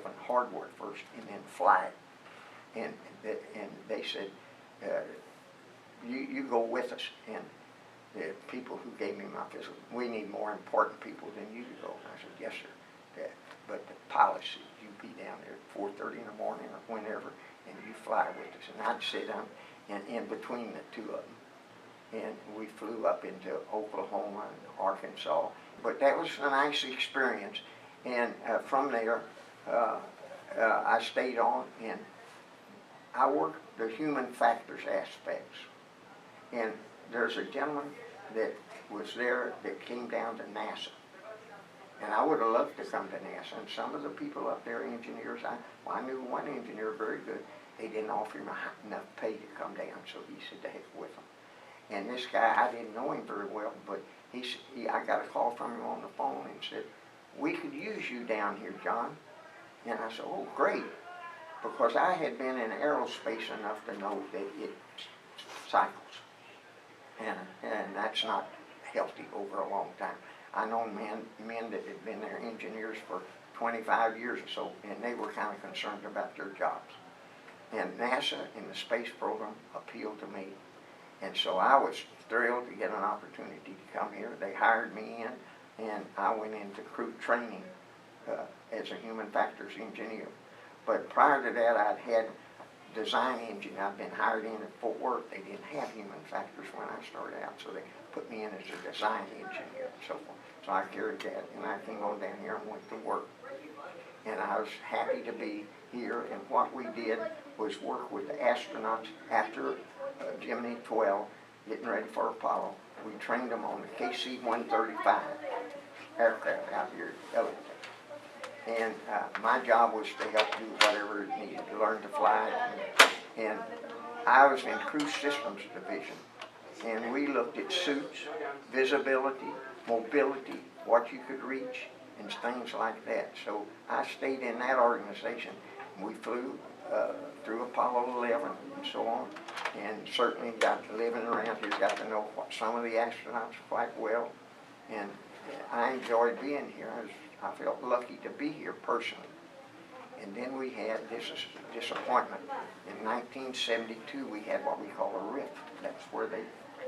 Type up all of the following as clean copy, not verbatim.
in hardware first and then fly it. And they said, you go with us. And the people who gave me my physical, we need more important people than you to go. And I said, yes, sir. But the pilot said, you be down there at 4:30 in the morning or whenever, and you fly with us. And I'd sit down in between the two of them. And we flew up into Oklahoma and Arkansas. But that was a nice experience. And from there, I stayed on, and I worked the human factors aspects. And there's a gentleman that was there that came down to NASA. And I would have loved to come to NASA. And some of the people up there, engineers, I knew one engineer very good. They didn't offer him enough pay to come down, so he said to heck with them. And this guy, I didn't know him very well, but I got a call from him on the phone and said, we could use you down here, John. And I said, oh, great. Because I had been in aerospace enough to know that it cycles. And that's not healthy over a long time. I know men that had been there, engineers for 25 years or so, and they were kind of concerned about their jobs. And NASA and the space program appealed to me. And so I was thrilled to get an opportunity to come here. They hired me in, and I went into crew training as a human factors engineer. But prior to that, I'd had design engineer. I'd been hired in at Fort Worth. They didn't have human factors when I started out, so they put me in as a design engineer and so forth. So I carried that, and I came on down here and went to work. And I was happy to be here, and what we did was work with the astronauts after Gemini 12, getting ready for Apollo. We trained them on the KC-135 aircraft out here at Ellington. And my job was to help do whatever it needed to learn to fly. And I was in Crew Systems Division. And we looked at suits, visibility, mobility, what you could reach, and things like that. So I stayed in that organization. We flew through Apollo 11 and so on, and certainly got living around here, got to know some of the astronauts quite well. And I enjoyed being here. I felt lucky to be here personally. And then we had this disappointment. In 1972, we had what we call a rift. That's where they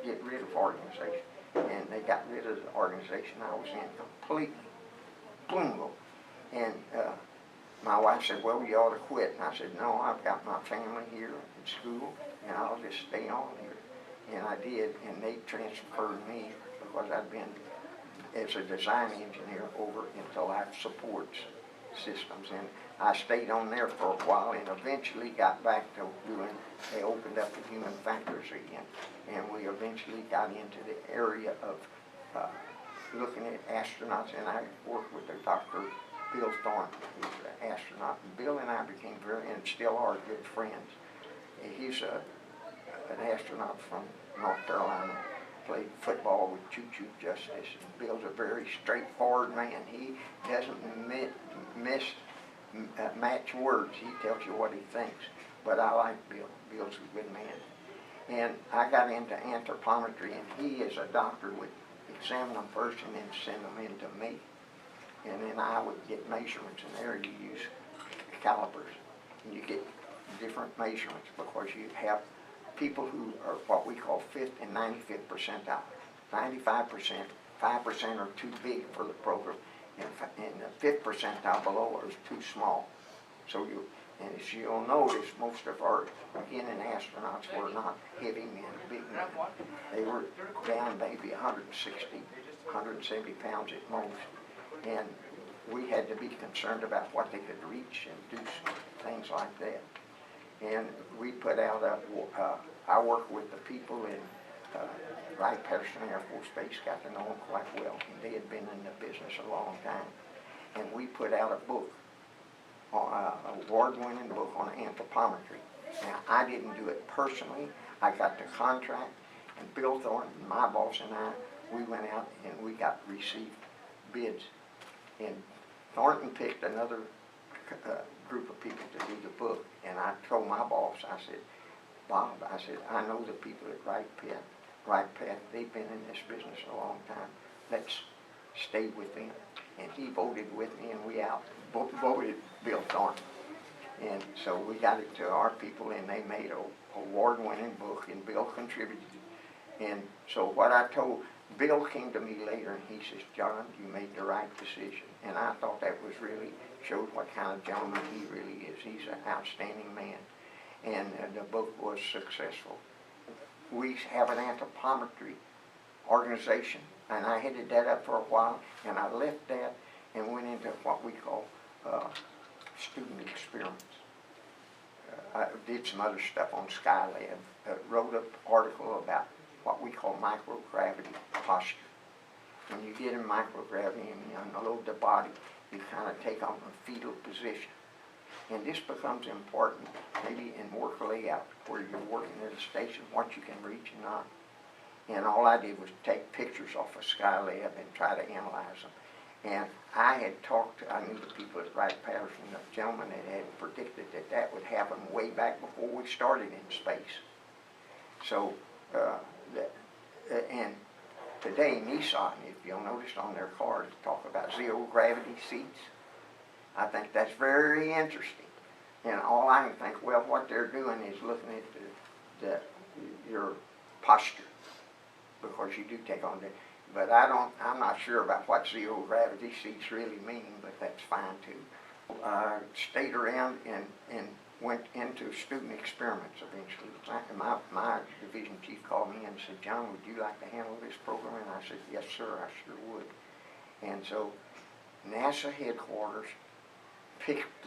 get rid of organization. And they got rid of the organization I was in completely. Boom. And my wife said, well, you ought to quit. And I said, no, I've got my family here at school, and I'll just stay on here. And I did, and they transferred me because I'd been as a design engineer over into life support systems. And I stayed on there for a while and eventually got back to doing, they opened up the human factors again. And we eventually got into the area of looking at astronauts, and I worked with Dr. Bill Thornton, who's an astronaut. And Bill and I became very, and still are, good friends. He's an astronaut from North Carolina. Played football with Choo Choo Justice. And Bill's a very straightforward man. He doesn't match words. He tells you what he thinks. But I like Bill. Bill's a good man. And I got into anthropometry, and he, as a doctor, would examine them first and then send them in to me. And then I would get measurements, and there you use calipers. And you get different measurements because you have people who are what we call 5th and 95th percentile. 95%, 5% are too big for the program, and the 5th percentile below is too small. So and as you'll notice, most of our beginning astronauts were not heavy men, big men. They were down maybe 160, 170 pounds at most. And we had to be concerned about what they could reach and do things like that. And we put out I worked with the people in Wright Patterson Air Force Base, got to know them quite well, and they had been in the business a long time. And we put out a book, an award-winning book on anthropometry. Now, I didn't do it personally. I got the contract, and Bill Thornton, my boss, and I, we went out and we received bids. And Thornton picked another group of people to do the book, and I told my boss, I said, Bob, I said, I know the people at Wright Pat, they've been in this business a long time. Let's stay with them. and he voted with me, and we voted Bill Thornton. And so we got it to our people, and they made a award-winning book, and Bill contributed. And so what I told, Bill came to me later, and he says, John, you made the right decision. And I thought that was really, showed what kind of gentleman he really is. He's an outstanding man. And the book was successful. We have an anthropometry organization, and I headed that up for a while, and I left that and went into what we call student experiments. I did some other stuff on Skylab, wrote an article about what we call microgravity posture. When you get in microgravity and you unload the body, you kind of take on a fetal position. And this becomes important maybe in work layout, where you're working at a station, what you can reach and not. And all I did was take pictures off of Skylab and try to analyze them. And I had talked to, I knew the people at Wright Patterson, the gentleman that had predicted that that would happen way back before we started in space. So, and today Nissan, if you'll notice on their cars, talk about zero gravity seats. I think that's very interesting. And all I can think, well, what they're doing is looking at your posture, because you do take on that. But I'm not sure about what zero gravity seats really mean, but that's fine too. I stayed around and went into student experiments eventually. My division chief called me and said, John, would you like to handle this program? And I said, yes, sir, I sure would. And so NASA headquarters picked,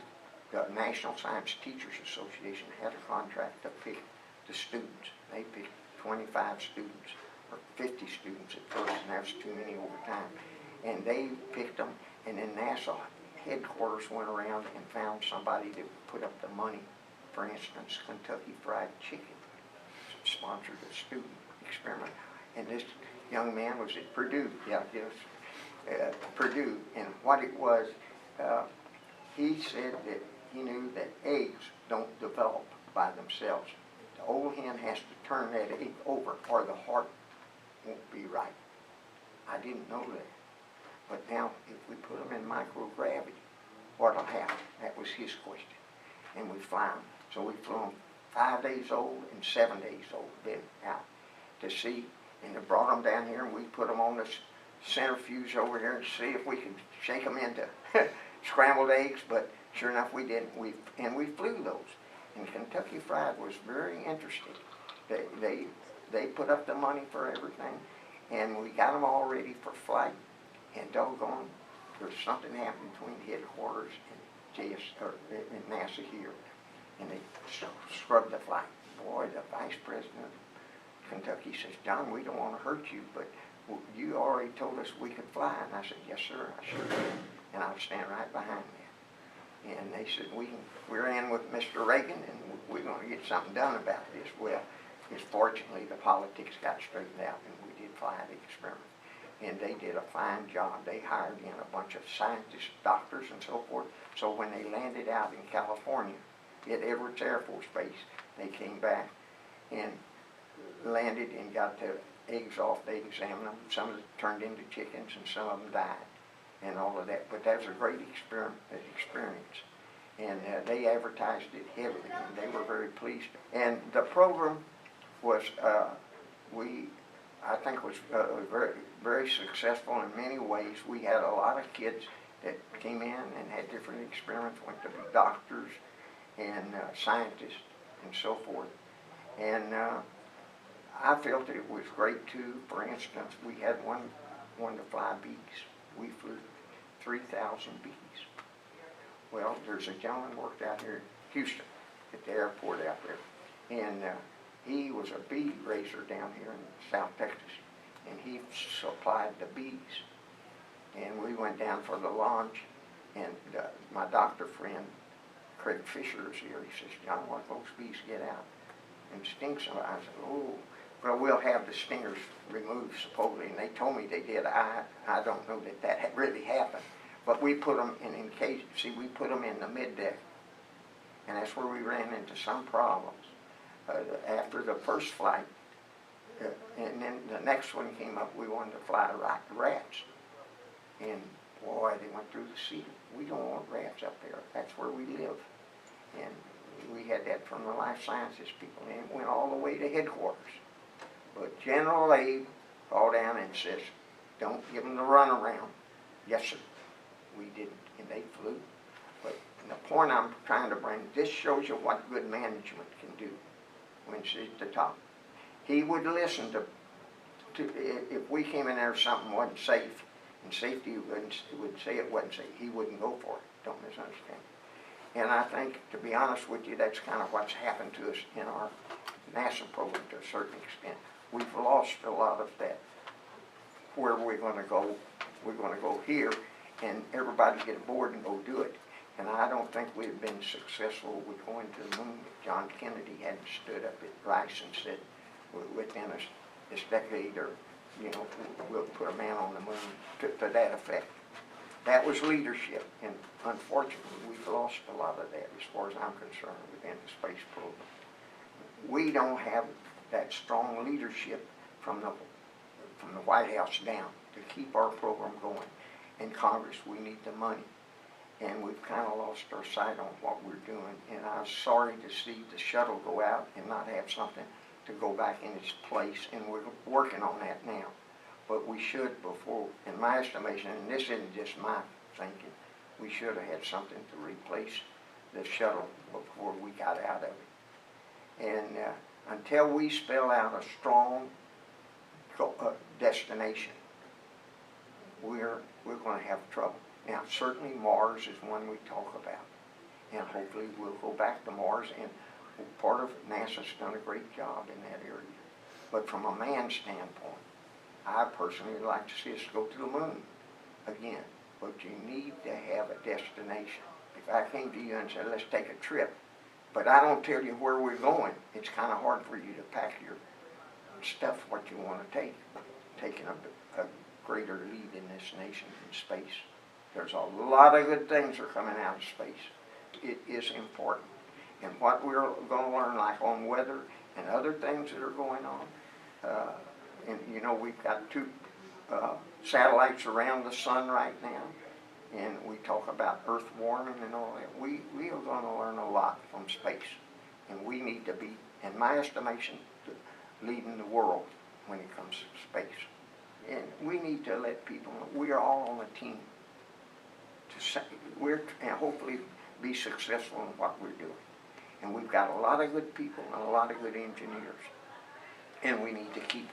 the National Science Teachers Association had a contract to pick the students. They picked 25 students, or 50 students at first, and that was too many over time. And they picked them, and then NASA headquarters went around and found somebody that would put up the money. For instance, Kentucky Fried Chicken sponsored a student experiment. And this young man was at Purdue, Purdue, and what it was, he said that he knew that eggs don't develop by themselves. The old hen has to turn that egg over, or the heart won't be right. I didn't know that. But now, if we put them in microgravity, what'll happen? That was his question. And we fly them. So we flew them 5 days old and 7 days old, then out to see. And they brought them down here, and we put them on this centrifuge over here and see if we could shake them into scrambled eggs. But sure enough, we didn't. We flew those. And Kentucky Fried was very interesting. They put up the money for everything, and we got them all ready for flight. And doggone, there's something happened between headquarters and NASA here, and they scrubbed the flight. Boy, the vice president of Kentucky says, John, we don't want to hurt you, but you already told us we could fly. And I said, yes, sir, I sure did. And I'll stand right behind that. And they said, we're in with Mr. Reagan, and we're going to get something done about this. Well, fortunately, the politics got straightened out, and we did fly the experiment. And they did a fine job. They hired in a bunch of scientists, doctors, and so forth. So when they landed out in California at Edwards Air Force Base, they came back and landed and got the eggs off. They examined them. Some of them turned into chickens, and some of them died, and all of that. But that was a great experience. And they advertised it heavily, and they were very pleased. And the program was, I think was very, very successful in many ways. We had a lot of kids that came in and had different experiments, went to be doctors and scientists and so forth. And I felt that it was great too. For instance, we had one to fly bees. We flew 3,000 bees. Well, there's a gentleman worked out here in Houston at the airport out there, and he was a bee raiser down here in South Texas, and he supplied the bees. And we went down for the launch, and my doctor friend, Craig Fisher, is here. He says, John, what if those bees get out and sting somebody? I said, oh, well, we'll have the stingers removed, supposedly. And they told me they did. I don't know that that had really happened. But we put them in case, see, we put them in the middeck, and that's where we ran into some problems. After the first flight, and then the next one came up, we wanted to fly rats. And Boy, they went through the city. We don't want rats up there. That's where we live. And we had that from the life sciences people, and it went all the way to headquarters. But General Abe called down and says, don't give them the runaround. Yes, sir. We didn't, and they flew. But the point I'm trying to bring, this shows you what good management can do when she's at the top. He would listen to if we came in there something wasn't safe, and safety would say it wasn't safe, he wouldn't go for it. Don't misunderstand. And I think, to be honest with you, that's kind of what's happened to us in our NASA program to a certain extent. We've lost a lot of that. Where we're going to go here, and everybody get aboard and go do it. And I don't think we've been successful with going to the moon if John Kennedy hadn't stood up at Rice and said, within this decade, or, we'll put a man on the moon to that effect. That was leadership, and unfortunately, we've lost a lot of that as far as I'm concerned within the space program. We don't have that strong leadership from the White House down to keep our program going. In Congress, we need the money. And we've kind of lost our sight on what we're doing. And I'm sorry to see the shuttle go out and not have something to go back in its place. And we're working on that now. But we should, before, in my estimation, and this isn't just my thinking, we should have had something to replace the shuttle before we got out of it. And until we spell out a strong destination, we're going to have trouble. Now, certainly Mars is one we talk about, and hopefully we'll go back to Mars, and part of NASA's done a great job in that area. But from a man standpoint, I personally would like to see us go to the moon again, but you need to have a destination. If I came to you and said, let's take a trip, but I don't tell you where we're going, it's kind of hard for you to pack your stuff, what you want to take, taking a greater lead in this nation in space. There's a lot of good things are coming out of space. It is important. And what we're going to learn, like on weather and other things that are going on, and we've got 2 satellites around the sun right now, and we talk about Earth warming and all that. We are going to learn a lot from space, and we need to be, in my estimation, leading the world when it comes to space. And we need to let people know we are all on a team and hopefully be successful in what we're doing. And we've got a lot of good people and a lot of good engineers, and we need to keep